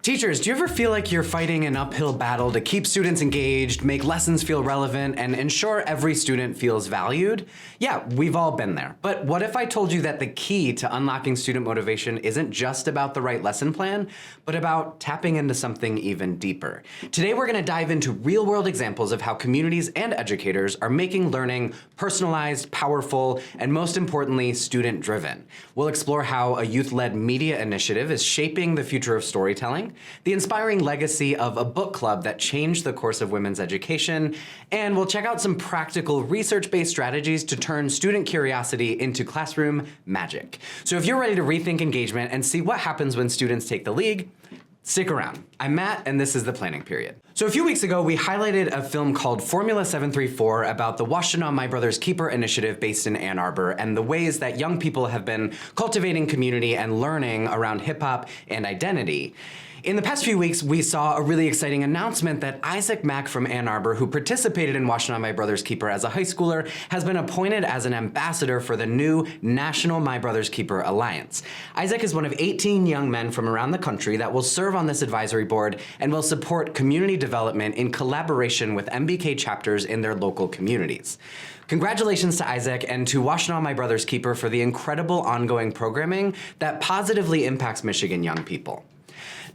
Teachers, do you ever feel like you're fighting an uphill battle to keep students engaged, make lessons feel relevant, and ensure every student feels valued? Yeah, we've all been there. But what if I told you that the key to unlocking student motivation isn't just about the right lesson plan, but about tapping into something even deeper? Today we're going to dive into real-world examples of how communities and educators are making learning personalized, powerful, and most importantly, student-driven. We'll explore how a youth-led media initiative is shaping the future of storytelling, the inspiring legacy of a book club that changed the course of women's education, and we'll check out some practical research-based strategies to turn student curiosity into classroom magic. So if you're ready to rethink engagement and see what happens when students take the lead, stick around. I'm Matt, and this is the planning period. So a few weeks ago, we highlighted a film called Formula 734 about the Washtenaw My Brother's Keeper initiative based in Ann Arbor and the ways that young people have been cultivating community and learning around hip hop and identity. In the past few weeks, we saw a really exciting announcement that Isaac Mack from Ann Arbor, who participated in Washtenaw My Brother's Keeper as a high schooler, has been appointed as an ambassador for the new National My Brother's Keeper Alliance. Isaac is one of 18 young men from around the country that will serve on this advisory board and will support community development in collaboration with MBK chapters in their local communities. Congratulations to Isaac and to Washtenaw My Brother's Keeper for the incredible ongoing programming that positively impacts Michigan young people.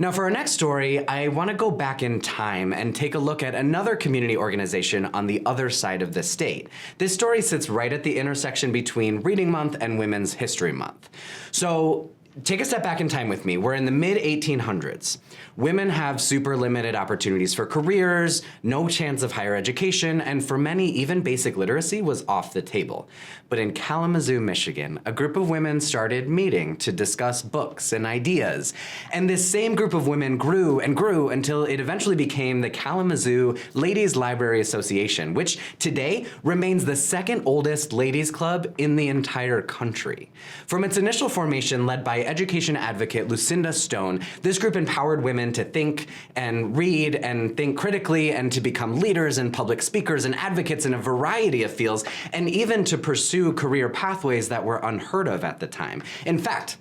Now for our next story, I want to go back in time and take a look at another community organization on the other side of the state. This story sits right at the intersection between Reading Month and Women's History Month. So take a step back in time with me. We're in the mid-1800s. Women have super limited opportunities for careers, no chance of higher education, and for many, even basic literacy was off the table. But in Kalamazoo, Michigan, a group of women started meeting to discuss books and ideas. And this same group of women grew and grew until it eventually became the Kalamazoo Ladies Library Association, which today remains the second oldest ladies club in the entire country. From its initial formation led by education advocate Lucinda Stone, this group empowered women to think and read and think critically and to become leaders and public speakers and advocates in a variety of fields, and even to pursue career pathways that were unheard of at the time. In fact,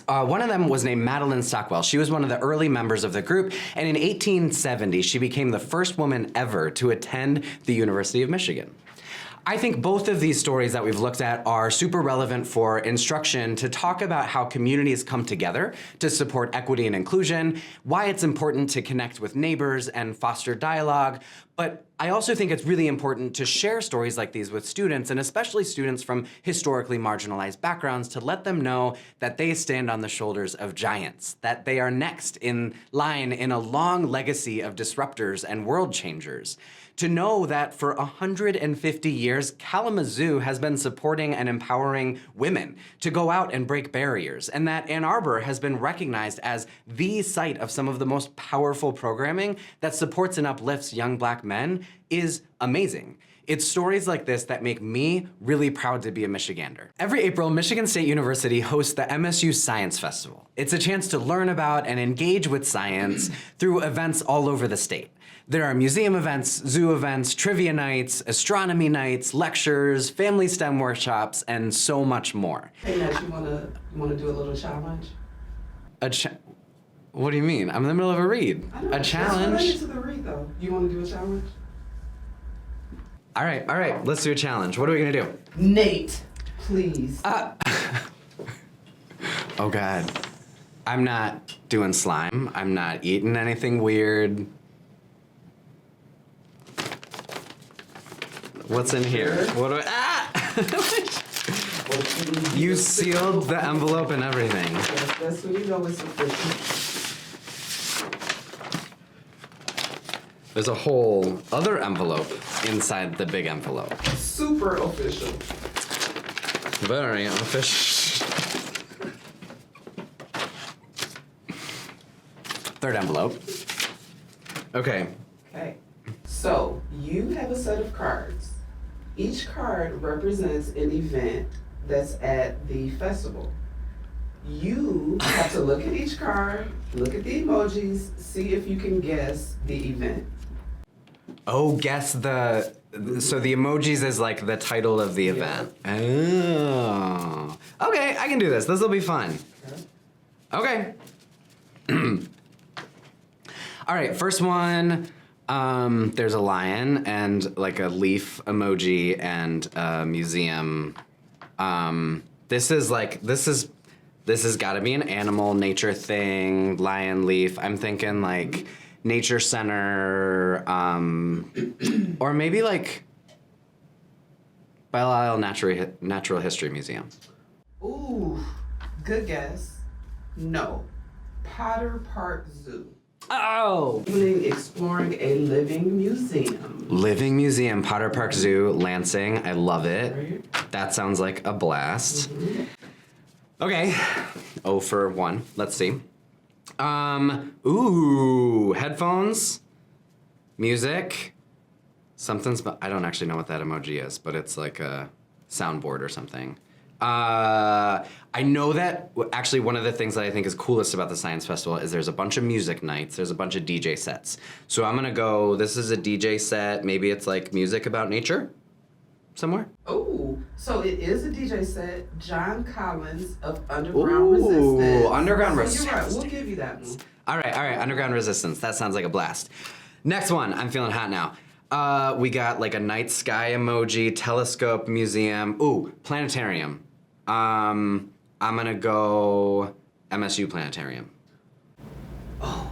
one of them was named Madeline Stockwell. She was one of the early members of the group, and in 1870, she became the first woman ever to attend the University of Michigan. I think both of these stories that we've looked at are super relevant for instruction to talk about how communities come together to support equity and inclusion, why it's important to connect with neighbors and foster dialogue. But I also think it's really important to share stories like these with students, and especially students from historically marginalized backgrounds, to let them know that they stand on the shoulders of giants, that they are next in line in a long legacy of disruptors and world changers. To know that for 150 years, Kalamazoo has been supporting and empowering women to go out and break barriers, and that Ann Arbor has been recognized as the site of some of the most powerful programming that supports and uplifts young Black men is amazing. It's stories like this that make me really proud to be a Michigander. Every April, Michigan State University hosts the MSU Science Festival. It's a chance to learn about and engage with science through events all over the state. There are museum events, zoo events, trivia nights, astronomy nights, lectures, family STEM workshops, and so much more. Hey, Nat, you wanna do a little challenge? What do you mean? I'm in the middle of a read. A challenge? It's related to the read, though. You wanna do a challenge? All right, let's do a challenge. What are we gonna do? Nate, please. Oh God. I'm not doing slime. I'm not eating anything weird. What's in here? What do You sealed the envelope and everything. That's when you know it's official. There's a whole other envelope inside the big envelope. Super official. Very official. Third envelope. Okay. Okay. So you have a set of cards. Each card represents an event that's at the festival. You have to look at each card, look at the emojis, see if you can guess the event. Oh, guess the... So the emojis is like the title of the event. Oh. Okay, I can do this. This will be fun. Okay. All right, first one. There's a lion and like a leaf emoji and a museum. This has got to be an animal nature thing. Lion, leaf. I'm thinking like nature center, or maybe like Belle Isle Natural History Museum. Ooh, good guess. No, Potter Park Zoo. Oh! Exploring a living museum. Living museum, Potter Park Zoo, Lansing. I love it. Right. That sounds like a blast. Mm-hmm. Okay, 0 for 1. Let's see. Ooh, headphones, music, something's. I don't actually know what that emoji is, but it's like a soundboard or something. I know that actually one of the things that I think is coolest about the Science Festival is there's a bunch of music nights, there's a bunch of DJ sets. So I'm gonna go, this is a DJ set, maybe it's like music about nature somewhere. Oh, so it is a DJ set. John Collins of Underground Resistance. Underground so Resistance. You're right, we'll give you that one. All right, Underground Resistance. That sounds like a blast. Next one, I'm feeling hot now. We got like a night sky emoji, telescope, museum. Ooh, planetarium. I'm gonna go MSU Planetarium. Oh,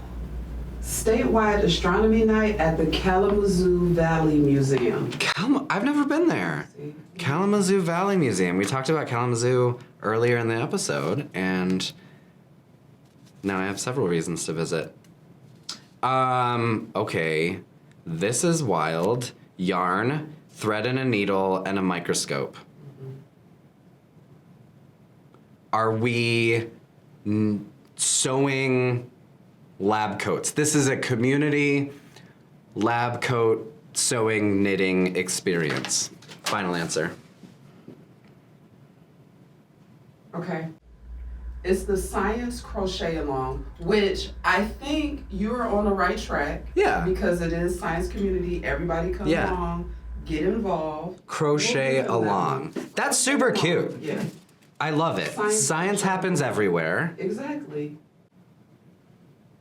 statewide astronomy night at the Kalamazoo Valley Museum. I've never been there. See? Kalamazoo Valley Museum. We talked about Kalamazoo earlier in the episode, and now I have several reasons to visit. Okay. This is wild. Yarn, thread and a needle, and a microscope. Are we sewing lab coats? This is a community lab coat sewing knitting experience. Final answer. Okay. It's the Science Crochet Along, which I think you're on the right track. Yeah. Because it is science community. Everybody come Yeah. along, get involved. Crochet We'll do that along. one. That's super cute. Yeah, I love it. Science happens everywhere. exactly.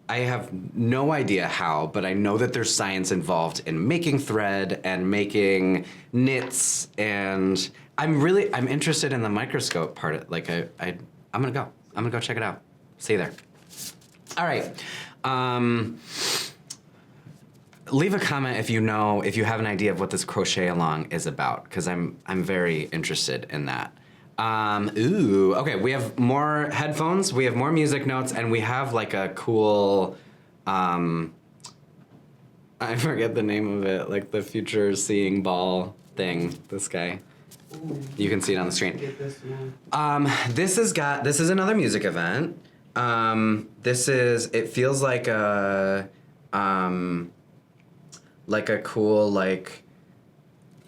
I have no idea how, but I know that there's science involved in making thread and making knits, and I'm interested in the microscope part. I'm gonna go check it out. See you there. All right. Leave a comment if you have an idea of what this crochet along is about, because I'm very interested in that. Okay, we have more headphones, we have more music notes, and we have like a cool, I forget the name of it, like the future seeing ball thing, this guy. Ooh, You can see it on the screen. get this one. This is another music event. It feels like a cool, I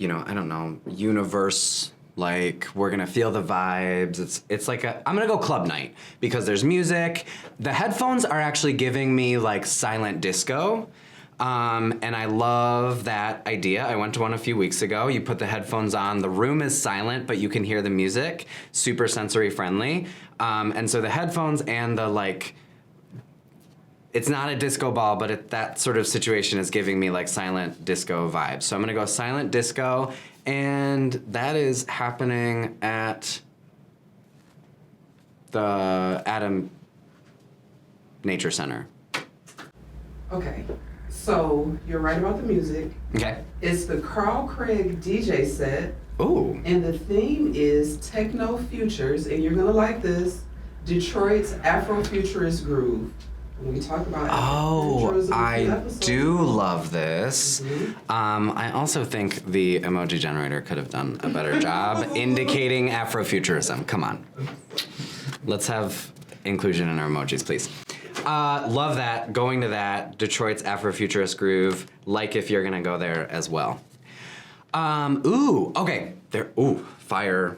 don't know, universe. Like, we're gonna feel the vibes. It's like I'm gonna go club night because there's music. The headphones are actually giving me like silent disco. And I love that idea. I went to one a few weeks ago. You put the headphones on, the room is silent, but you can hear the music, super sensory friendly. And so the headphones and the it's not a disco ball, but that sort of situation is giving me like silent disco vibes. So I'm gonna go silent disco, and that is happening at the Adam Nature Center. Okay, so you're right about the music. Okay. It's the Carl Craig DJ set, Ooh. and the theme is Techno Futures, and you're gonna like this, Detroit's Afrofuturist Groove. When we talk about Afrofuturism, I do love this. I also think the emoji generator could have done a better job indicating Afrofuturism. Come on. Let's have inclusion in our emojis, please. Love that. Going to that. Detroit's Afrofuturist Groove. Like if you're gonna go there as well. Okay. Fire.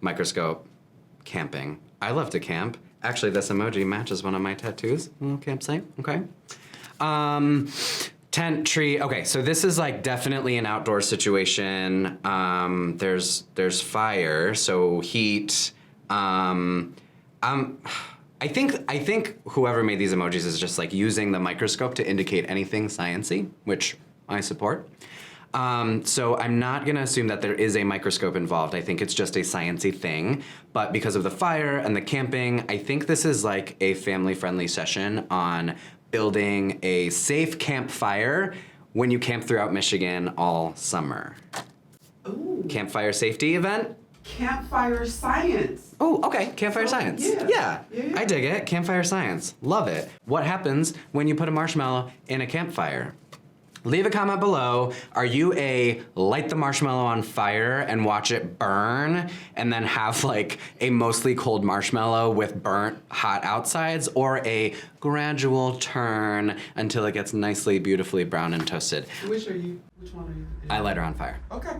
Microscope. Camping. I love to camp. Actually, this emoji matches one of my tattoos. Little campsite. Okay. Tent, tree. Okay, so this is like definitely an outdoor situation. There's fire, so heat. I I think whoever made these emojis is just like using the microscope to indicate anything science-y, which I support. So I'm not gonna assume that there is a microscope involved. I think it's just a science-y thing. But because of the fire and the camping, I think this is like a family-friendly session on building a safe campfire when you camp throughout Michigan all summer. Ooh. Campfire safety event? Campfire science. Oh, okay, campfire science. Yeah. I dig it. Campfire science. Love it. What happens when you put a marshmallow in a campfire? Leave a comment below. Are you a light the marshmallow on fire and watch it burn and then have like a mostly cold marshmallow with burnt hot outsides, or a gradual turn until it gets nicely, beautifully brown and toasted? Which one are you? I light her on fire. Okay.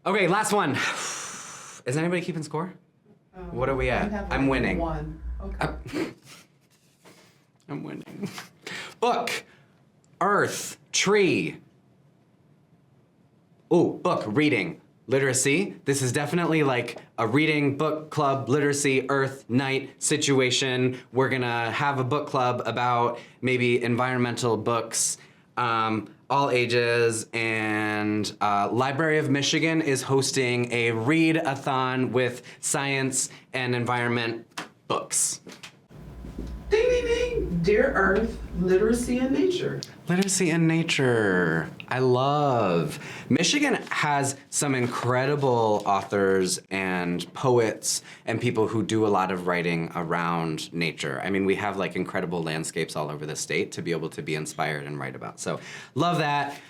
Okay, last one. Is anybody keeping score? What are we at? I'm winning. One. Okay. I'm winning. Book. Earth. Tree. Ooh, book. Reading. Literacy. This is definitely like a reading book club, literacy, earth, night situation. We're gonna have a book club about maybe environmental books. All ages, and Library of Michigan is hosting a read-a-thon with science and environment books. Ding, ding, ding. Dear Earth, literacy and nature. Literacy and nature. I love. Michigan has some incredible authors and poets and people who do a lot of writing around nature. I mean, we have like incredible landscapes all over the state to be able to be inspired and write about. So love that.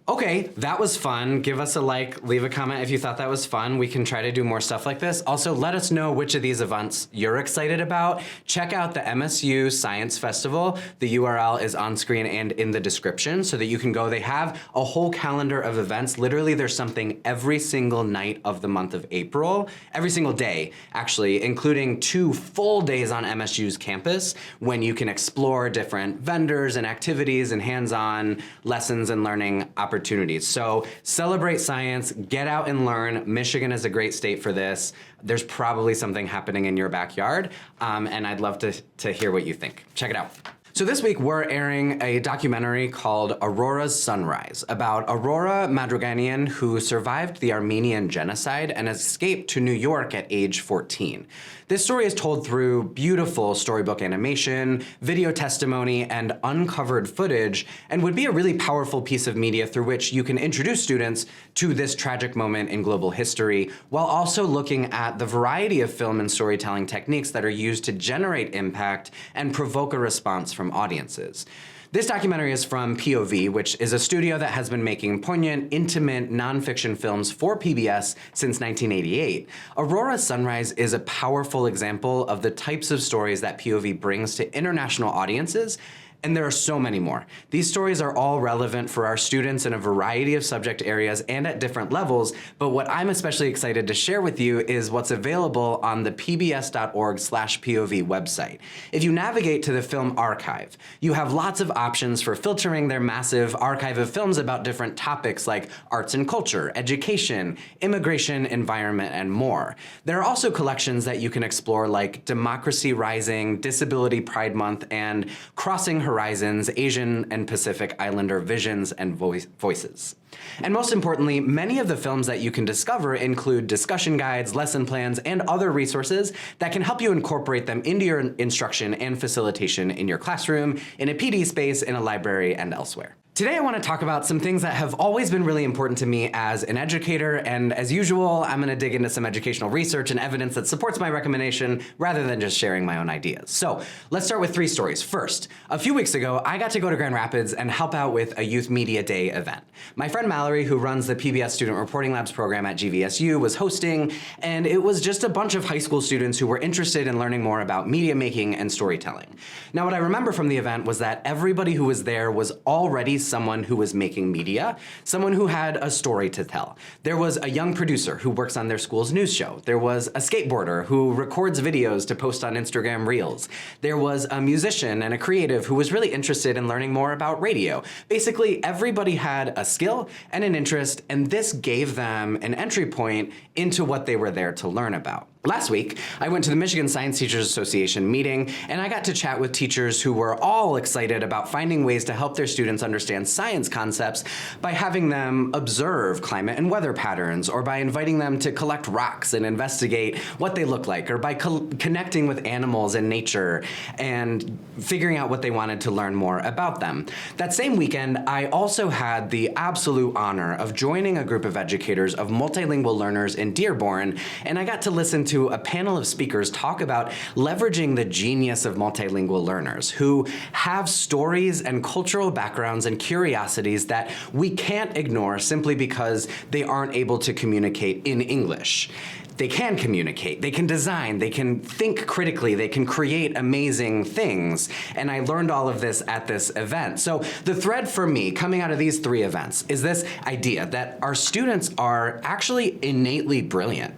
Okay, that was fun. Give us a like, leave a comment if you thought that was fun. We can try to do more stuff like this. Also, let us know which of these events you're excited about. Check out the MSU Science Festival. The URL is on screen and in the description so that you can go. They have a whole calendar of events. Literally, there's something every single night of the month of April, every single day, actually, including 2 full days on MSU's campus when you can explore different vendors and activities and hands-on lessons and learning opportunities. So celebrate science, get out and learn. Michigan is a great state for this. There's probably something happening in your backyard, and I'd love to hear what you think. Check it out. So this week we're airing a documentary called Aurora's Sunrise about Aurora Madruganian, who survived the Armenian genocide and escaped to New York at age 14. This story is told through beautiful storybook animation, video testimony, and uncovered footage, and would be a really powerful piece of media through which you can introduce students to this tragic moment in global history, while also looking at the variety of film and storytelling techniques that are used to generate impact and provoke a response from audiences. This documentary is from POV, which is a studio that has been making poignant, intimate, nonfiction films for PBS since 1988. Aurora's Sunrise is a powerful example of the types of stories that POV brings to international audiences, and there are so many more. These stories are all relevant for our students in a variety of subject areas and at different levels, but what I'm especially excited to share with you is what's available on the pbs.org/POV website. If you navigate to the film archive, you have lots of options for filtering their massive archive of films about different topics like arts and culture, education, immigration, environment, and more. There are also collections that you can explore like Democracy Rising, Disability Pride Month, and Crossing Horizons, Asian and Pacific Islander Visions and Voices. And most importantly, many of the films that you can discover include discussion guides, lesson plans, and other resources that can help you incorporate them into your instruction and facilitation in your classroom, in a PD space, in a library, and elsewhere. Today I want to talk about some things that have always been really important to me as an educator, and as usual, I'm going to dig into some educational research and evidence that supports my recommendation rather than just sharing my own ideas. So let's start with 3 stories. First, a few weeks ago, I got to go to Grand Rapids and help out with a Youth Media Day event. My friend Mallory, who runs the PBS Student Reporting Labs program at GVSU, was hosting, and it was just a bunch of high school students who were interested in learning more about media making and storytelling. Now, what I remember from the event was that everybody who was there was already someone who was making media, someone who had a story to tell. There was a young producer who works on their school's news show. There was a skateboarder who records videos to post on Instagram Reels. There was a musician and a creative who was really interested in learning more about radio. Basically, everybody had a skill and an interest, and this gave them an entry point into what they were there to learn about. Last week, I went to the Michigan Science Teachers Association meeting, and I got to chat with teachers who were all excited about finding ways to help their students understand science concepts by having them observe climate and weather patterns, or by inviting them to collect rocks and investigate what they look like, or by connecting with animals and nature and figuring out what they wanted to learn more about them. That same weekend, I also had the absolute honor of joining a group of educators of multilingual learners in Dearborn, and I got to listen to a panel of speakers talk about leveraging the genius of multilingual learners who have stories and cultural backgrounds and curiosities that we can't ignore simply because they aren't able to communicate in English. They can communicate, they can design, they can think critically, they can create amazing things. And I learned all of this at this event. So the thread for me coming out of these 3 events is this idea that our students are actually innately brilliant.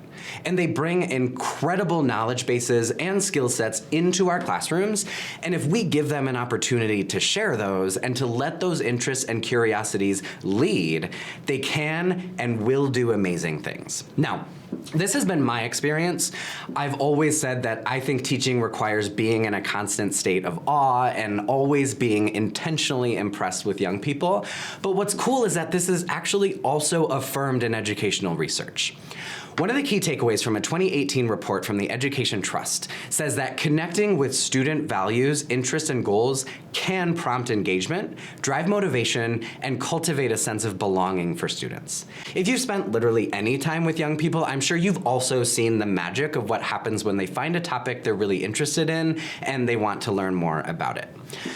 And they bring incredible knowledge bases and skill sets into our classrooms. And if we give them an opportunity to share those and to let those interests and curiosities lead, they can and will do amazing things. Now, this has been my experience. I've always said that I think teaching requires being in a constant state of awe and always being intentionally impressed with young people. But what's cool is that this is actually also affirmed in educational research. One of the key takeaways from a 2018 report from the Education Trust says that connecting with student values, interests, and goals can prompt engagement, drive motivation, and cultivate a sense of belonging for students. If you've spent literally any time with young people, I'm sure you've also seen the magic of what happens when they find a topic they're really interested in and they want to learn more about it.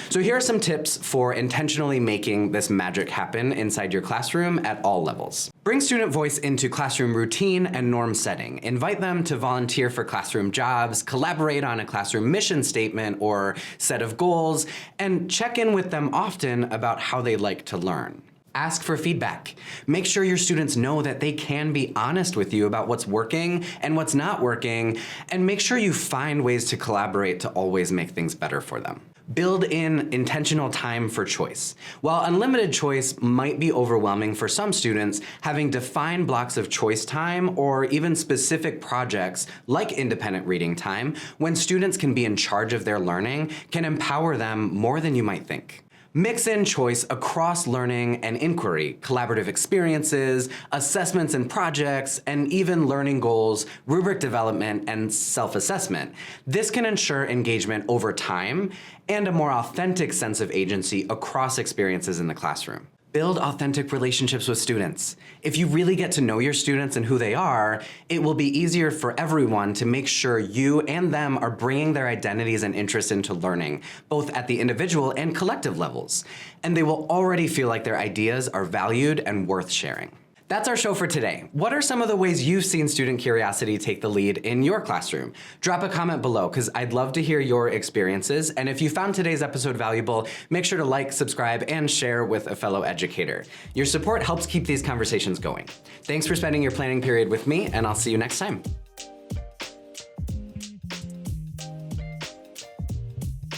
So here are some tips for intentionally making this magic happen inside your classroom at all levels. Bring student voice into classroom routine and norm setting. Invite them to volunteer for classroom jobs, collaborate on a classroom mission statement or set of goals, and check in with them often about how they like to learn. Ask for feedback. Make sure your students know that they can be honest with you about what's working and what's not working, and make sure you find ways to collaborate to always make things better for them. Build in intentional time for choice. While unlimited choice might be overwhelming for some students, having defined blocks of choice time or even specific projects like independent reading time, when students can be in charge of their learning, can empower them more than you might think. Mix in choice across learning and inquiry, collaborative experiences, assessments and projects, and even learning goals, rubric development, and self-assessment. This can ensure engagement over time and a more authentic sense of agency across experiences in the classroom. Build authentic relationships with students. If you really get to know your students and who they are, it will be easier for everyone to make sure you and them are bringing their identities and interests into learning, both at the individual and collective levels. And they will already feel like their ideas are valued and worth sharing. That's our show for today. What are some of the ways you've seen student curiosity take the lead in your classroom? Drop a comment below, because I'd love to hear your experiences. And if you found today's episode valuable, make sure to like, subscribe, and share with a fellow educator. Your support helps keep these conversations going. Thanks for spending your planning period with me, and I'll see you next time.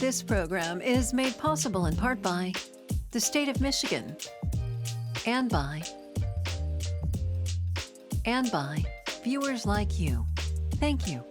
This program is made possible in part by the state of Michigan and by viewers like you. Thank you.